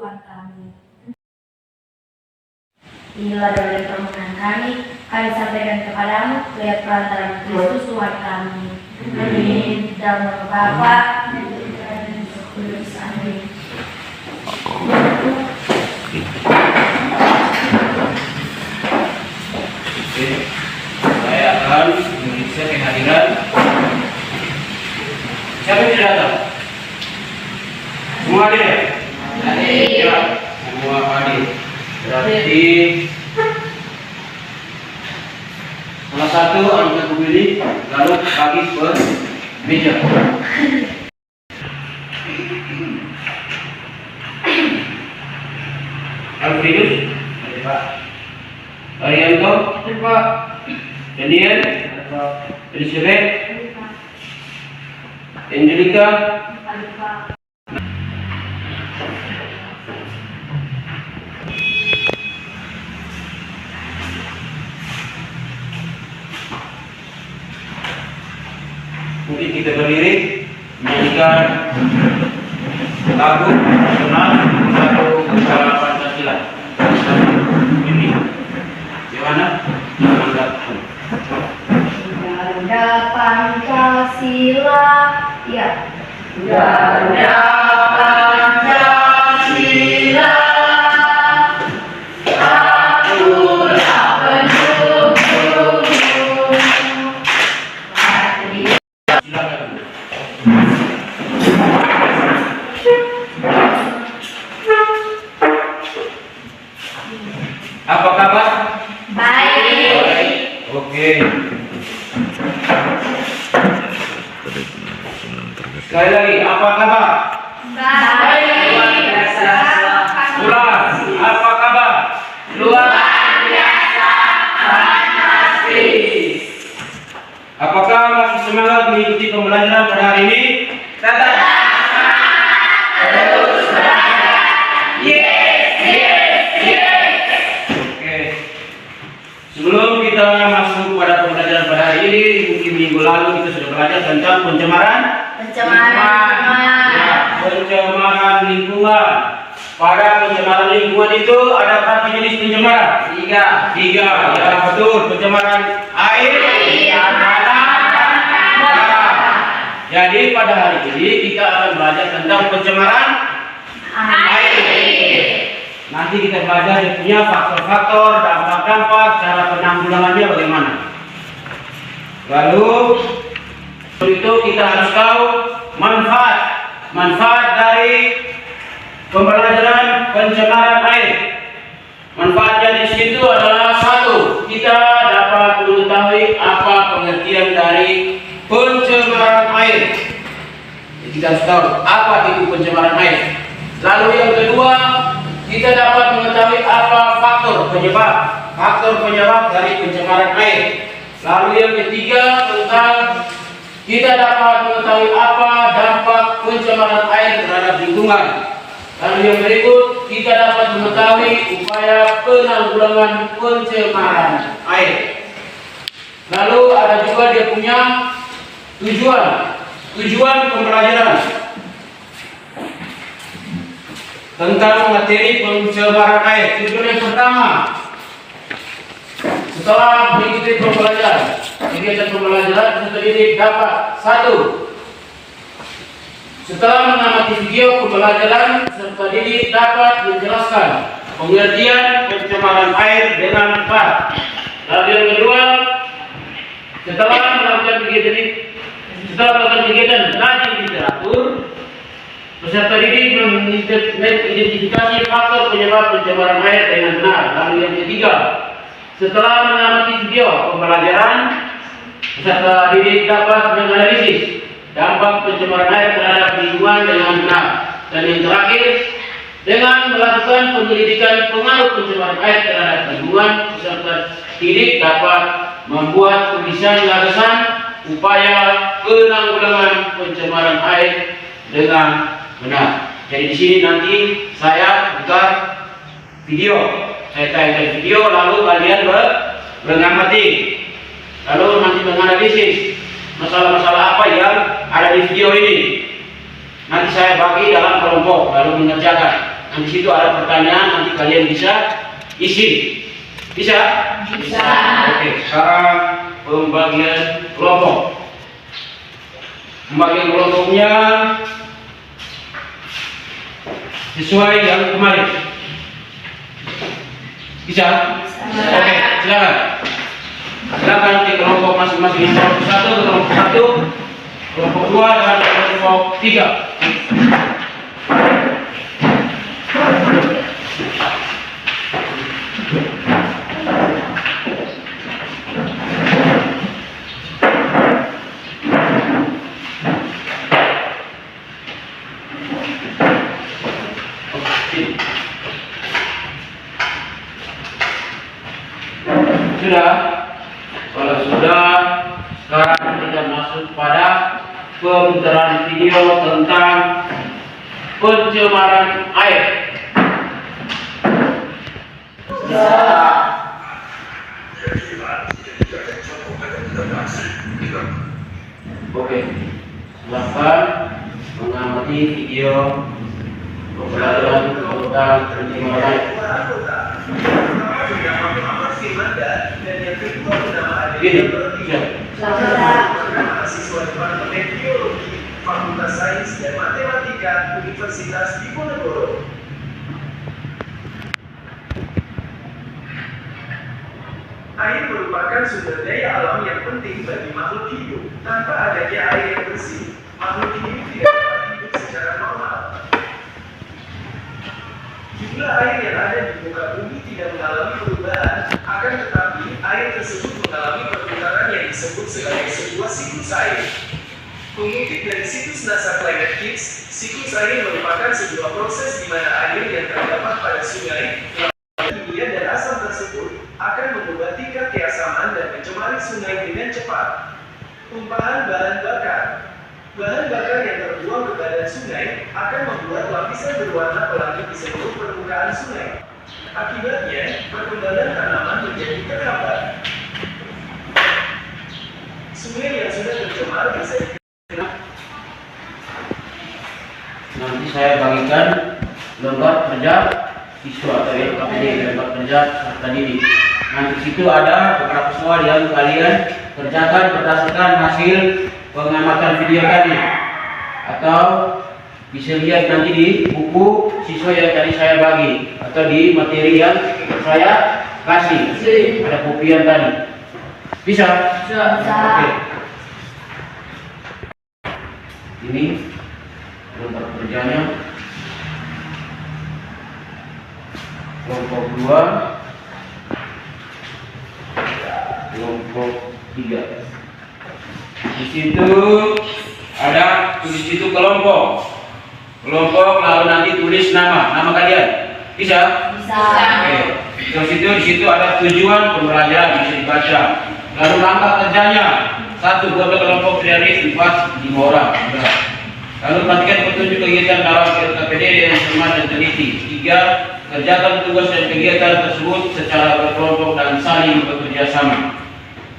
Tuhan kami. Inilah doa dan permohonan kami sampaikan kepadamu lewat perantaraan Kristus Tuhan kami. Amin. Dalam nama Bapa dan Putra dan Roh Kudus. Amin. Saya akan memeriksa kehadiran. Siapa yang tidak datang? Semua hadir? Hadir. Ya, semua hadir. Berarti salah satu anggota pemilih lalu bagi per meja. Alfredus, Pak. Arianto, Pak. Daniel, Elizabeth, Angelica, mungkin kita berdiri menyanyikan lagu nasional atau Bangsa Pancasila. Ini gimana? Garuda Pancasila, ya. Garuda Pancasila, akulah pendukungmu. Silakan. Apa kabar? Baik. Oke. Sekali lagi, apa kabar? Baik. Ulang, apa kabar? Luar biasa, fantastis. Apakah masih semangat mengikuti pembelajaran pada hari ini? Terus belajar. Yes, yes, yes. Oke. Sebelum kita masuk pada pembelajaran pada hari ini, mungkin minggu lalu kita sudah belajar tentang pencemaran pencemaran lingkungan. Pada pencemaran lingkungan itu ada berapa jenis pencemaran? Tiga. Ya betul. Pencemaran air, tanah, dan udara. Jadi pada hari ini kita akan belajar tentang pencemaran air. Nanti kita belajar dia punya faktor-faktor, dampak-dampak, cara penanggulangannya bagaimana. Lalu itu kita harus tahu manfaat dari pembelajaran pencemaran air. Manfaatnya di situ adalah satu, kita dapat mengetahui apa pengertian dari pencemaran air. Kita harus tahu apa itu pencemaran air. Lalu yang kedua, kita dapat mengetahui apa faktor penyebab dari pencemaran air. Lalu yang ketiga, tentang kita dapat mengetahui apa dampak pencemaran air terhadap lingkungan. Lalu yang berikut, kita dapat mengetahui upaya penanggulangan pencemaran air. Lalu ada juga dia punya tujuan pembelajaran tentang materi pencemaran air. Tujuan yang pertama, setelah mengikuti pembelajaran, kegiatan pembelajaran peserta didik dapat satu, setelah mengamati video pembelajaran, peserta didik dapat menjelaskan pengertian pencemaran air dengan tepat. Lalu yang kedua, setelah melakukan kegiatan belajar literatur, peserta didik mengidentifikasi faktor penyebab pencemaran air dengan benar. Lalu yang ketiga, setelah mengamati video pembelajaran, peserta didik dapat menganalisis dampak pencemaran air terhadap lingkungan dengan benar. Dan yang terakhir, dengan melakukan penyelidikan pengaruh pencemaran air terhadap lingkungan, peserta didik dapat membuat tulisan gagasan upaya penanggulangan pencemaran air dengan benar. Jadi di sini nanti saya buka video, saya tayangkan video, lalu kalian mengamati, lalu nanti menganalisis masalah-masalah apa yang ada di video ini. Nanti saya bagi dalam kelompok lalu mengerjakan. Di situ ada pertanyaan, nanti kalian bisa isi. Bisa? Bisa. Oke, sekarang pembagian kelompok. Pembagian kelompoknya sesuai yang kemarin. Bisa? Oke, silakan. Silakan di kelompok masing-masing, kelompok 1 ke kelompok 1, kelompok 2 dan kelompok 3. Sudah? Kalau sudah, sekarang kita masuk pada pemutaran video tentang pencemaran air. Oke, silakan mengamati video pembelajaran tentang pencemaran air. Gini, mahasiswa Departemen Biologi, Fakultas Sains dan Matematika Universitas Diponegoro. Air merupakan sumber daya alam yang penting bagi makhluk hidup. Tanpa adanya air yang bersih, makhluk hidup tidak dapat hidup secara normal. Jumlah air yang ada di muka bumi tidak mengalami perubahan, akan tetapi air tersebut mengalami perputaran yang disebut sebagai sebuah siklus air. Mengutip dari situs NASA Climate Kids, siklus air merupakan sebuah proses di mana air yang terdapat pada sungai, kimia dan asam tersebut akan mengubah tingkat keasaman dan mencemari sungai dengan cepat. Tumpahan bahan bakar. Bahan bakar yang terbuang ke badan sungai akan membuat lapisan berwarna pelangi di seluruh permukaan sungai. Akibatnya, perkembangan tanaman menjadi terhambat. Sungai yang sudah tercemar bisa Nanti saya bagikan lembar kerja siswa atau LKPD, lembar kerja peserta didik. Nanti situ ada beberapa soal yang kalian kerjakan berdasarkan hasil pengamatan video tadi, atau bisa lihat nanti di buku siswa yang tadi saya bagi, atau di materi yang saya kasih. Ada kopian tadi. Bisa? Bisa. Oke. Ini lembar kerjanya. Kelompok 2, kelompok 3. Di situ ada tulis situ kelompok, lalu nanti tulis nama kalian. Bisa? Bisa. Oke. Terus di situ ada tujuan pembelajaran bisa dibaca. Lalu langkah kerjanya 1. Buat kelompok dari 4, 5 orang. Sudah. Lalu perhatikan petunjuk kegiatan dalam LKPD yang cermat dan teliti. 3. Kerjakan tugas dan kegiatan tersebut secara berkelompok dan saling bekerja sama.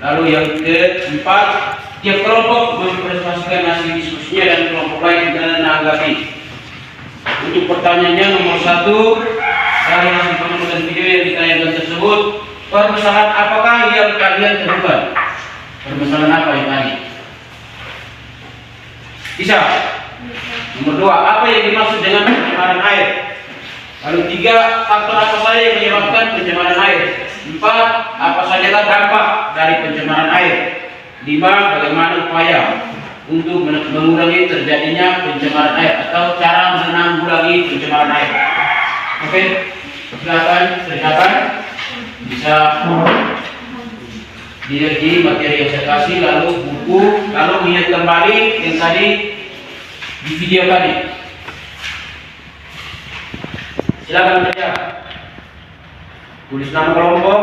Lalu yang keempat, tiap kelompok mempresentasikan hasil diskusinya dan kelompok lain menanggapi. Untuk pertanyaannya nomor 1, dari hasil penonton video yang ditayangkan tersebut, permasalahan apakah yang kalian temukan? Permasalahan apa yang tadi? Bisa? Nomor 2, apa yang dimaksud dengan pencemaran air? Lalu 3, faktor apa saja yang menyebabkan pencemaran air? 4, apa sajalah dampak dari pencemaran air? 5, bagaimana upaya untuk mengurangi terjadinya pencemaran air atau cara menanggulangi pencemaran air? Oke, silakan kerjakan. Bisa dilihat di materi yang saya kasih, lalu buku, lalu ingat kembali yang tadi di video tadi. Silakan kerja. Tulis nama kelompok.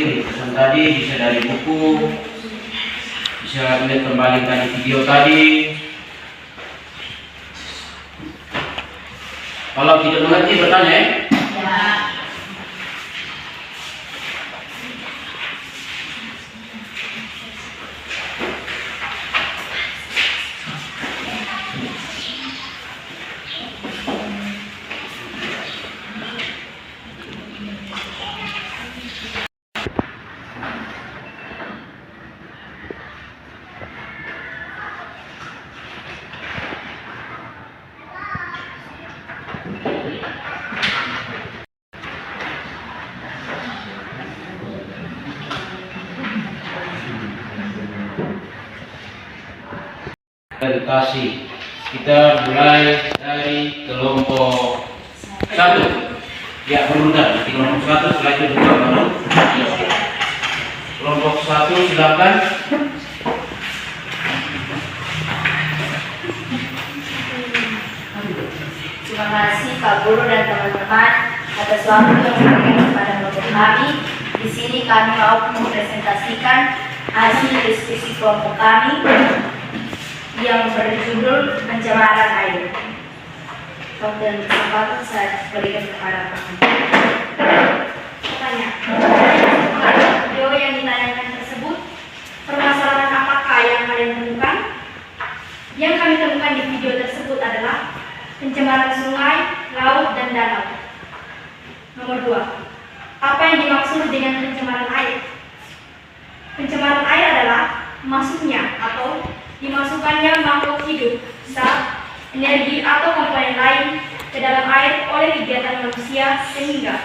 lagi pesan tadi, bisa dari buku, bisa lihat kembali tadi video tadi. Kalau tidak mengerti bertanya ya. Ya. Edukasi. Kita mulai dari kelompok 1. Ya, berurutan. Di kelompok 1 setelah itu 2 baru. Kelompok 1 silakan. Terima kasih Pak Guru dan teman-teman atas waktu yang diberikan kepada kelompok kami. Di sini kami mau mempresentasikan hasil diskusi kelompok kami yang berjudul pencemaran air. Waktu kesempatan saya berikan kepada kami. Pertanyaan. Video yang ditanyakan tersebut, permasalahan apakah yang kalian temukan? Yang kami temukan di video tersebut adalah pencemaran sungai, laut, dan danau. Nomor 2. Apa yang dimaksud dengan pencemaran air? Pencemaran air adalah masuknya atau dimasukkannya makhluk hidup, zat, energi atau komponen lain ke dalam air oleh kegiatan manusia sehingga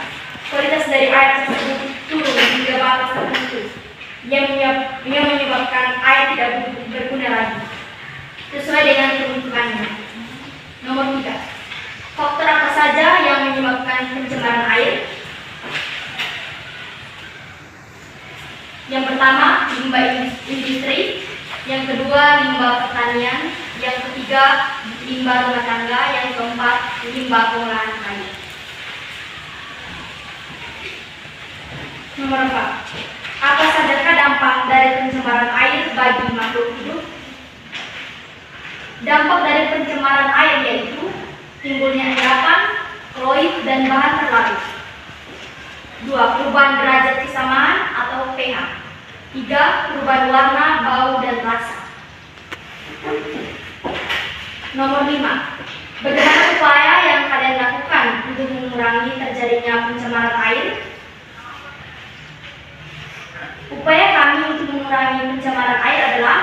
kualitas dari air tersebut turun hingga batas tertentu yang menyebabkan air tidak berguna lagi sesuai dengan peruntukannya. Nomor 3. Faktor apa saja yang menyebabkan pencemaran air? Yang pertama, limbah industri. Yang kedua, limbah pertanian. Yang ketiga, limbah rumah tangga. Yang keempat, limbah pengolahan air. Nomor 4. Apa sajakah dampak dari pencemaran air bagi makhluk hidup? Dampak dari pencemaran air yaitu timbulnya endapan, klorid, dan bahan terlarut. 2. Perubahan derajat kesamaan atau pH. 3. Perubahan warna, bau, dan rasa. Nomor 5. Bagaimana upaya yang kalian lakukan untuk mengurangi terjadinya pencemaran air? Upaya kami untuk mengurangi pencemaran air adalah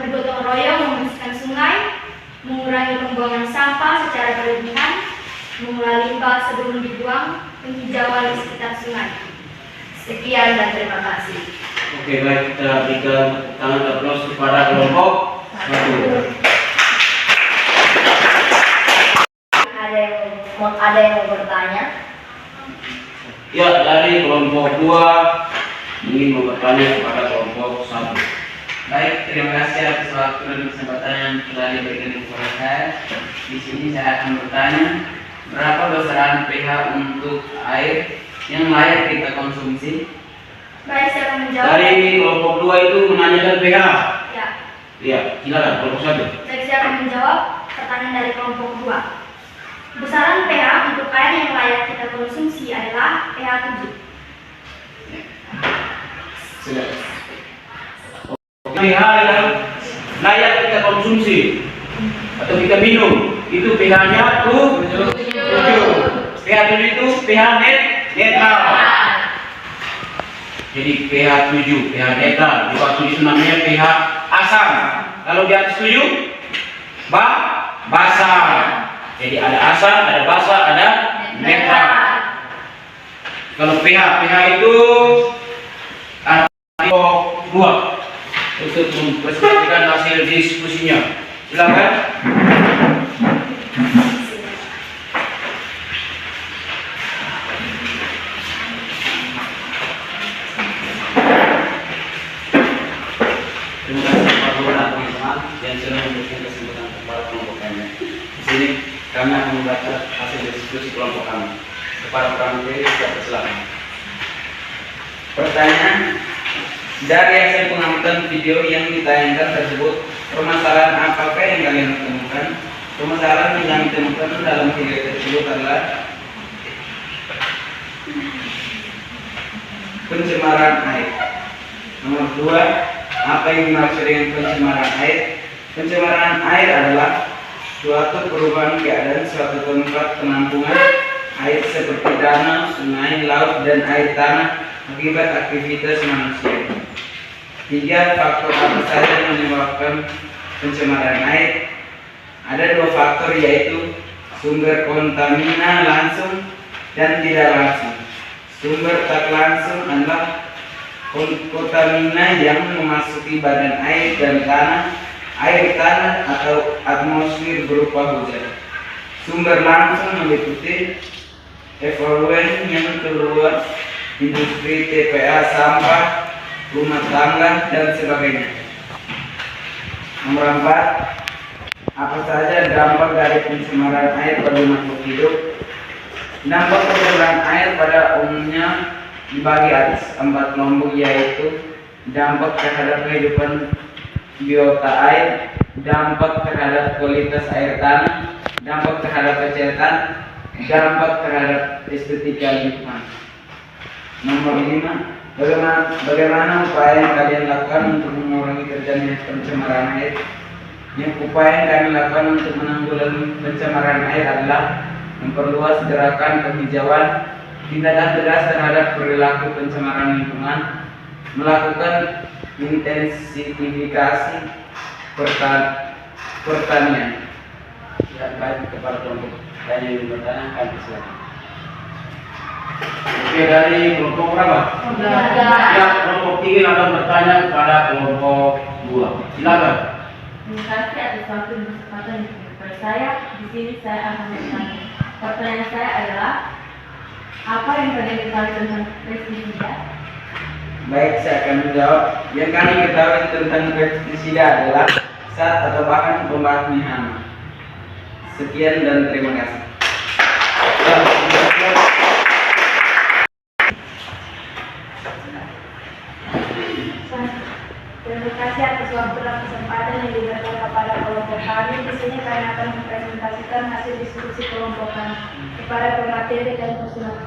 bergotong royong membersihkan sungai, mengurangi pembuangan sampah secara berlebihan, mengolah limbah sebelum dibuang, penghijauan di sekitar sungai. Sekian dan terima kasih. Oke, baik, kita berikan tangan aplaus kepada kelompok 1. Ada yang mau bertanya? Ya, dari kelompok 2 ingin mau bertanya kepada kelompok 1. Baik, terima kasih atas waktu dan kesempatan yang telah diberikan kepada saya. Di sini saya akan bertanya, berapa besaran pH untuk air yang layak kita konsumsi? Baik, saya akan menjawab. Dari kelompok 2 itu menanyakan pH. Ya, Iya, silakan kelompok 1. saya akan menjawab pertanyaan dari kelompok 2. Besaran pH untuk air yang layak kita konsumsi adalah pH 7. Sudah. pH yang layak kita konsumsi atau kita minum itu pH-nya 7. pH 7 itu pH netral. Jadi pH 7 pH netral. Di waktu itu namanya pH asam. Kalau di atas 7 basah. Jadi ada asam, ada basah, ada netral. Kalau pH itu kelompok 2 untuk mempresentasikan hasil diskusinya. Silakan. Terima kasih Pak Guru dan teman-teman yang sudah memberikan kesempatan kepada kelompok kami. Di sini kami akan membaca hasil diskusi kelompok kami. Kepada Pak Menteri, silakan. Pertanyaan, dari hasil pengamatan video yang ditayangkan tersebut, permasalahan apakah yang kalian temukan? Permasalahan yang kami temukan dalam video tersebut adalah pencemaran air. Nomor 2, apa yang dimaksud dengan pencemaran air? Pencemaran air adalah suatu perubahan keadaan suatu tempat penampungan air seperti danau, sungai, laut, dan air tanah akibat aktivitas manusia. 3, faktor apa saja yang menyebabkan pencemaran air? Ada 2 faktor, yaitu sumber kontamina langsung dan tidak langsung. Sumber tak langsung adalah kontamina yang memasuki badan air dan air tanah atau atmosfer berupa hujan. Sumber langsung meliputi efluent yang keluar industri, TPA, sampah, rumah tangga, dan sebagainya. Nomor 4, apa saja dampak dari pencemaran air pada makhluk hidup? Dampak pencemaran air pada umumnya dibagi atas 4 kelompok, yaitu dampak terhadap kehidupan biota air, dampak terhadap kualitas air tanah, dampak terhadap kesehatan, dampak terhadap estetika lingkungan. Nomor 5, bagaimana upaya yang kalian lakukan untuk mengurangi terjadinya pencemaran air? Yang upaya yang kami lakukan untuk menanggulangi pencemaran air adalah memperluas gerakan penghijauan, tindakan tegas terhadap perilaku pencemaran lingkungan, melakukan intensifikasi pertanian. Ya, baik, kepada kelompok yang bertanya, kami silakan. Oke, dari kelompok berapa? Ya, kelompok 3 akan bertanya kepada kelompok 2. Silakan. Terima kasih atas waktu dan kesempatan yang diberikan saya. Di sini saya akan bertanya. Pertanyaan saya adalah, apa yang kalian ketahui tentang pestisida? Baik, saya akan menjawab. Yang kami ketahui tentang pestisida adalah zat atau bahan pembahami hama. Sekian dan terima kasih. Terima kasih atas waktu dan kesempatan yang diberikan kepada kelompok kami. Di sini kami akan mempresentasikan hasil diskusi kelompok kami kepada pemateri dan peserta.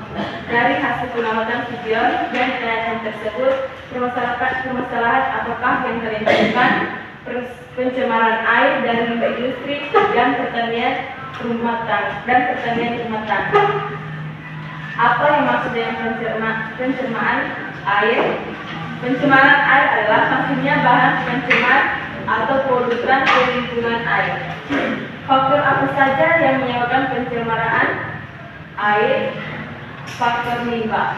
Dari hasil pengamatan video dan penelitian tersebut, permasalahan apakah yang kalian temukan? Pencemaran air dan limbah industri dan pertanian rumah tangga. Apa yang maksud dengan pencemaran air? Pencemaran air adalah maksudnya bahan pencemar atau polutan ke lingkungan air. Faktor apa saja yang menyebabkan pencemaran air? Faktor limbah.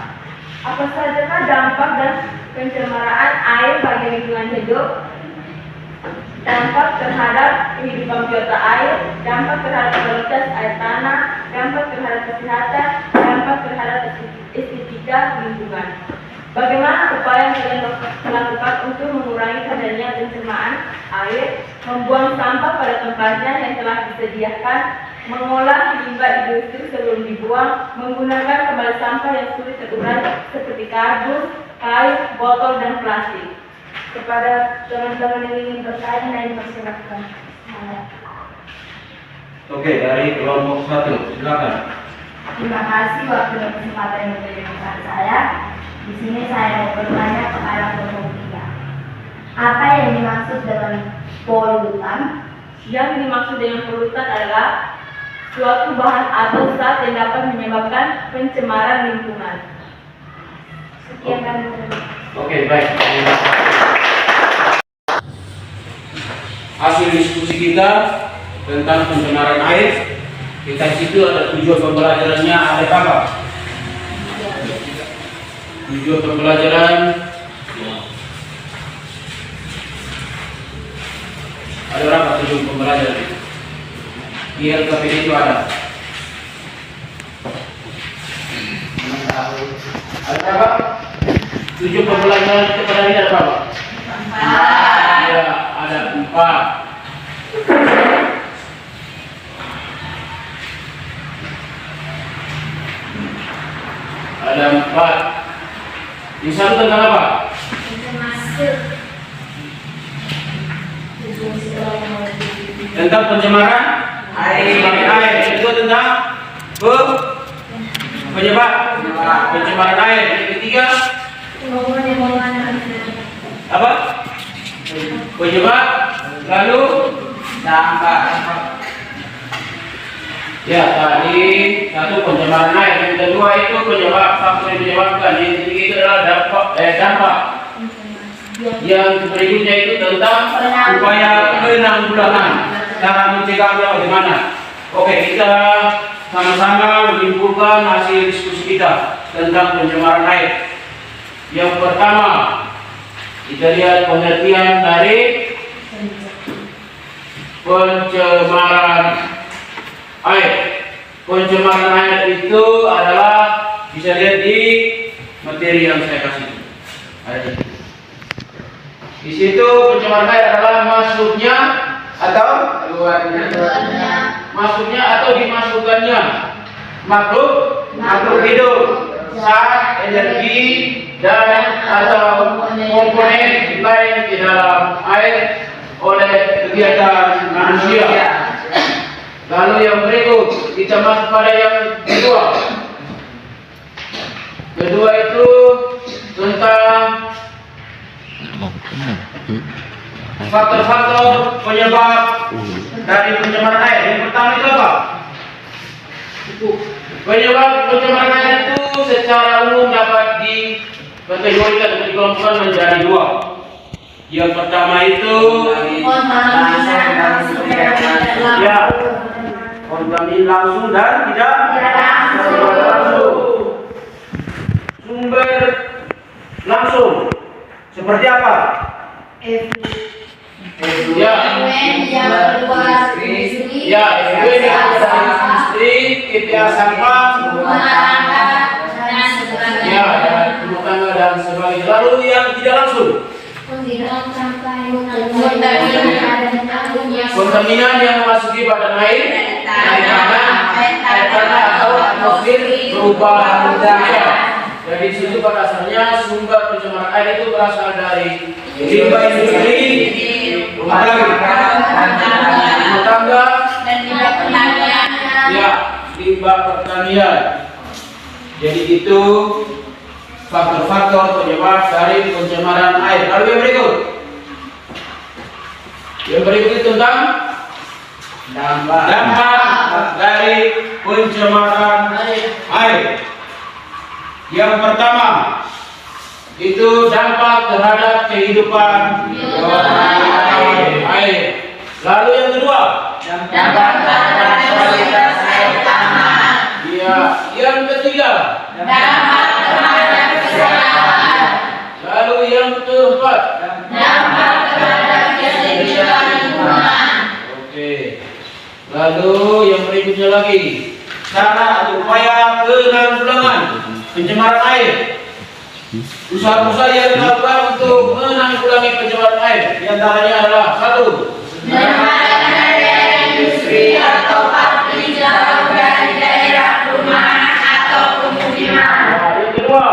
Apa sajakah dampak dan pencemaran air bagi lingkungan hidup? Dampak terhadap kehidupan biota air, dampak terhadap kualitas air tanah, dampak terhadap kesehatan, dampak terhadap estetika lingkungan. Bagaimana upaya yang kalian lakukan untuk mengurangi terjadinya pencemaran air? Membuang sampah pada tempatnya yang telah disediakan, mengolah limbah industri sebelum dibuang, menggunakan kembali sampah yang sulit terurai seperti kardus, kain, botol, dan plastik. Kepada teman-teman yang ingin bertanya, saya persilakan. Oke, dari kelompok 1, silakan. Terima kasih waktu dan kesempatan yang diberikan saya. Di sini saya mau bertanya kepada kelompok 3. Apa yang dimaksud dengan polutan? Yang dimaksud dengan polutan adalah suatu bahan atau zat yang dapat menyebabkan pencemaran lingkungan. Sekian kami terima. Oke, baik. Hasil diskusi kita tentang pencemaran air, kita situ ada tujuan pembelajarannya, ada apa? Tujuan pembelajaran ada berapa tujuan pembelajaran? ILKPD itu ada. Ada berapa? Tujuan pembelajaran kepada ini ada berapa? 4. Ya, ada 4. Ada 4. Yang satu tentang apa? Tentang pencemaran air. Yang kedua tentang penyebab pencemaran air. Yang ketiga apa? Penyebab, lalu dampak. ya tadi satu pencemaran air, yang kedua itu faktor yang menyebabkan, yang ketiga itu adalah dampak. Yang berikutnya itu tentang upaya penanggulangan, cara mencegahnya bagaimana. Oke, kita sama-sama menyimpulkan hasil diskusi kita tentang pencemaran air. Yang pertama, kita lihat pengertian dari pencemaran air. Pencemaran air itu adalah, bisa lihat di materi yang saya kasih. Ada di situ pencemaran air adalah masuknya atau masuknya atau dimasukkannya makhluk hidup, zat, energi, dan atau komponen lain di dalam air oleh kegiatan manusia. Lalu yang berikut kita masuk pada yang kedua. Kedua itu tentang faktor-faktor penyebab dari pencemaran air. Yang pertama itu apa? Penyebab pencemaran air itu secara umum dapat dikategorikan atau dikelompokkan menjadi dua. Yang pertama itu ya kontamin langsung dan tidak langsung. Sumber langsung seperti apa? Ya, efluen yang dari industri, TPA sampah, ya, rumah tangga dan sebagainya. Lalu yang tidak langsung, kontaminan yang memasuki badan air tanah atau atmosfer berupa udara. Jadi situ pada dasarnya sumber pencemaran air itu berasal dari limbah industri, rumah tangga, ya, limbah pertanian. Jadi itu faktor-faktor penyebab dari pencemaran air. Lalu yang berikut. Yang berikut itu tentang dampak dari pencemaran air. Yang pertama itu dampak terhadap kehidupan air. Lalu yang kedua, dampak terhadap kualitas air tanah. Iya. Yang ketiga, dampak terhadap kesehatan. Lalu yang keempat, dampak terhadap kesehatan lingkungan. Oke. Lalu yang berikutnya lagi, cara atau upaya penanggulangan pencemaran air. Usaha-usaha yang dilakukan untuk menanggulangi pencemaran air, di antaranya adalah satu, Menempatkan area industri atau pabrik jauh dari daerah perumahan atau pemukiman. yang kedua,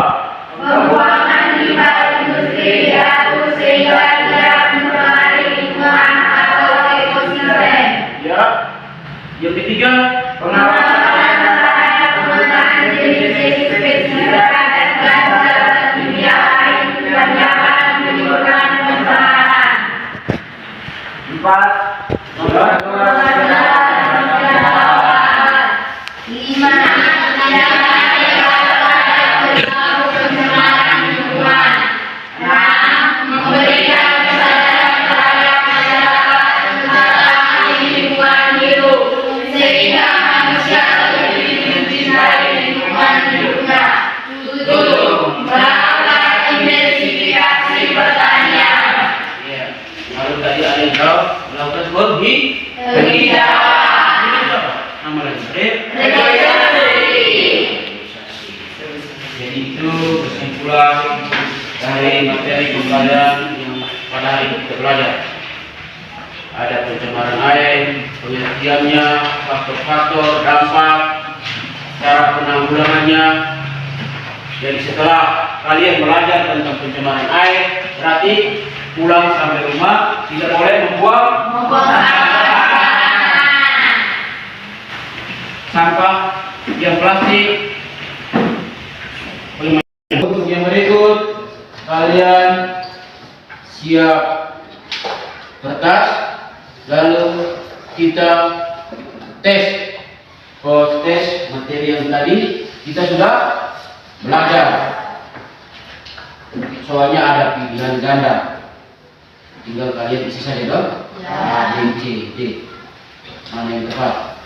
Pembuangan limbah industri atau sehingga tidak mencemari lingkungan atau ekosistem. ya. Yang ketiga, Pengawasan terhadap penggunaan jenis-jenis pestisida dan gas kimia lain yang dapat menimbulkan pencemaran. empat, Lima, tidak ada perilaku pencemaran lingkungan. Enam, memberikan kesadaran terhadap masyarakat tentang lingkungan hidup, sehingga manusia lebih mencintai lingkungan hidupnya. Tujuh, melakukan intensifikasi pertanian. ya. Lalu tadi ada yang jawab melakukan Kebijakan. nama lagi. Jadi itu kesimpulan dari materi pembelajaran yang pada hari ini kita belajar. Ada pencemaran air, pengertiannya, faktor-faktor, dampak, cara penanggulangannya. Jadi setelah kalian belajar tentang pencemaran air, berarti pulang sampai rumah tidak boleh membuang sampah yang plastik. Untuk yang berikut, kalian siap kertas, lalu kita tes. Post tes materi yang tadi kita sudah belajar. Soalnya ada pilihan ganda, tinggal kalian isi saja dong. A, B, C, D. Mana yang tepat?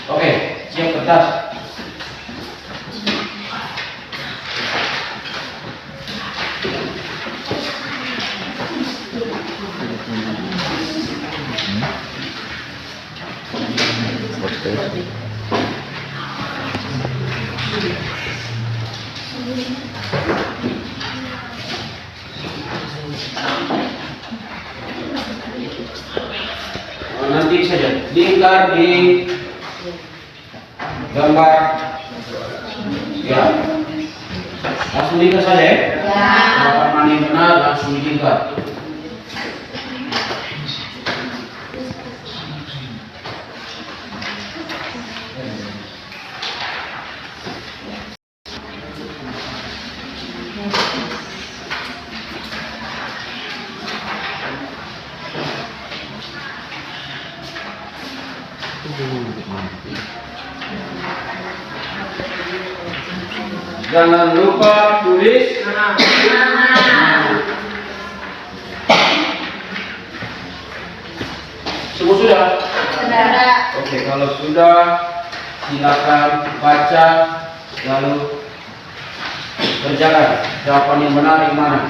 Oke, siap kertas. Nanti saja lingkar di gambar ya, langsung lingkar saja ya. Kalau mana yang benar langsung lingkar. Jangan lupa tulis semua sudah? Oke, kalau sudah silakan baca lalu kerjakan jawaban yang benar yang mana.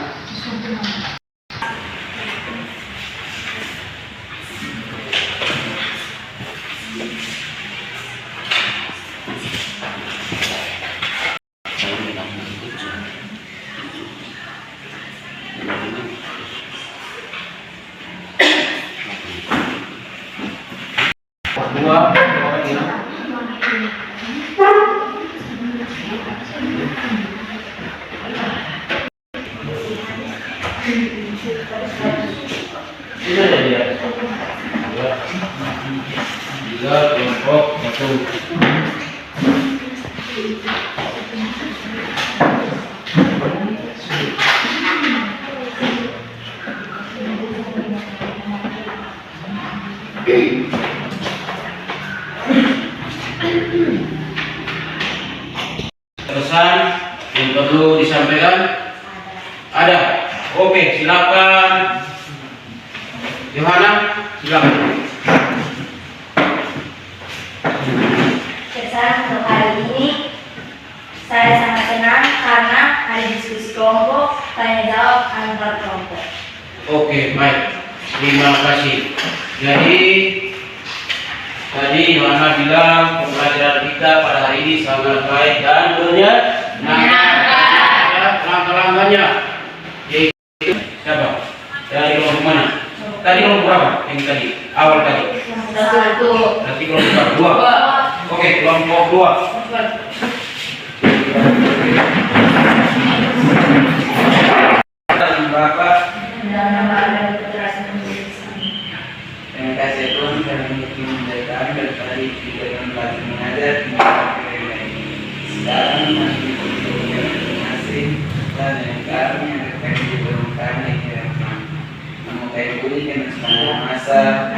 Dua, tiga kelompok satu. Pesan yang perlu disampaikan ada. Oke, silakan. Yohana, silakan. Kesan untuk hari ini saya sangat senang karena ada diskusi kelompok, tanya jawab antar kelompok. Oke, baik. Terima kasih. Jadi tadi Yohana bilang pembelajaran kita pada hari ini sangat baik dan menyenangkan. Langkah-langkahnya yaitu siapa? Dari kelompok mana? Tadi kelompok berapa? Yang tadi awal tadi. Berarti kelompok dua. Oke, kelompok dua. Bapak. Terima kasih Tuhan karena mungkin dari kami daripada kita yang belajar mengajar sekarang masih masing-masing dan yang kami yang akan diberikan yang namun kayak pulih yang sepanjang masa